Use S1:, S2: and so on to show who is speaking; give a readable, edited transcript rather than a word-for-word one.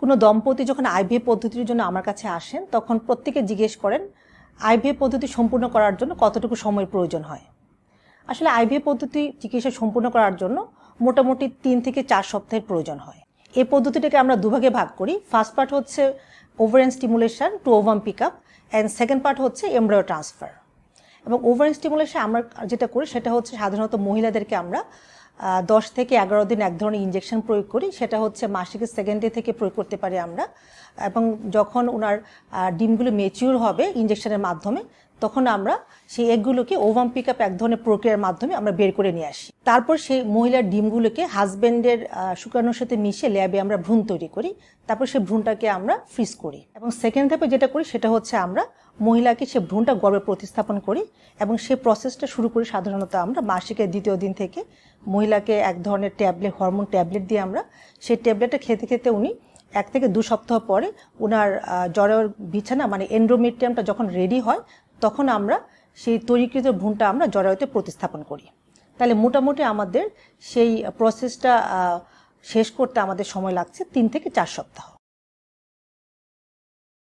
S1: কোনো দম্পতি যখন আইভিএফ পদ্ধতির জন্য আমার কাছে আসেন তখন প্রত্যেকে জিজ্ঞেস করেন আইভিএফ পদ্ধতি সম্পূর্ণ করার জন্য কতটুকু সময়ের প্রয়োজন হয়। আসলে আইভিএফ পদ্ধতি চিকিৎসা সম্পূর্ণ করার জন্য মোটামুটি 3 থেকে 4 সপ্তাহের প্রয়োজন হয়। এই পদ্ধতিটাকে আমরা দুভাগে ভাগ করি। ফার্স্ট পার্ট হচ্ছে ovarian stimulation to ovum pick up and second part হচ্ছে এমব্রায়ো ট্রান্সফার। এবং ওভারিয়ান স্টিমুলেশন আমরা যেটা করি সেটা হচ্ছে সাধারণত মহিলাদেরকে আমরা 10 থেকে 11 দিন এক ধরনের ইনজেকশন প্রয়োগ করি। সেটা হচ্ছে মাসিকের সেকেন্ড ডে থেকে প্রয়োগ করতে পারি আমরা। এবং যখন ওনার ডিমগুলো ম্যাচিউর হবে ইনজেকশনের মাধ্যমে তখন আমরা সেই এগগুলোকে ওভাম পিক আপ এক ধরনের প্রক্রিয়ার মাধ্যমে আমরা বের করে নিয়ে আসি। তারপর সেই মহিলার ডিমগুলোকে হাজব্যান্ডের শুক্রাণুর সাথে মিশিয়ে ল্যাবে আমরা ভ্রূণ তৈরি করি। তারপর সেই ভ্রূণটাকে আমরা ফ্রিজ করি এবং সেকেন্ড ধাপে যেটা করি সেটা হচ্ছে আমরা মহিলাকে সে ভ্রূণটা গর্ভে প্রতিস্থাপন করি এবং সেই প্রসেসটা শুরু করি সাধারণত আমরা মাসিকের দ্বিতীয় দিন থেকে। মহিলাকে এক ধরনের ট্যাবলেট, হরমোন ট্যাবলেট দিয়ে আমরা সেই ট্যাবলেটটা খেতে খেতে উনি 1 থেকে 2 সপ্তাহ পরে ওনার জরায়ুর বিছানা মানে এন্ডোমেট্রিয়ামটা যখন রেডি হয় তখন আমরা সেই তৈরিকৃত ভ্রূণটা আমরা জরায়ুতে প্রতিস্থাপন করি। তাহলে মোটামুটি আমাদের সেই প্রসেসটা শেষ করতে আমাদের সময় লাগছে 3 থেকে 4 সপ্তাহ।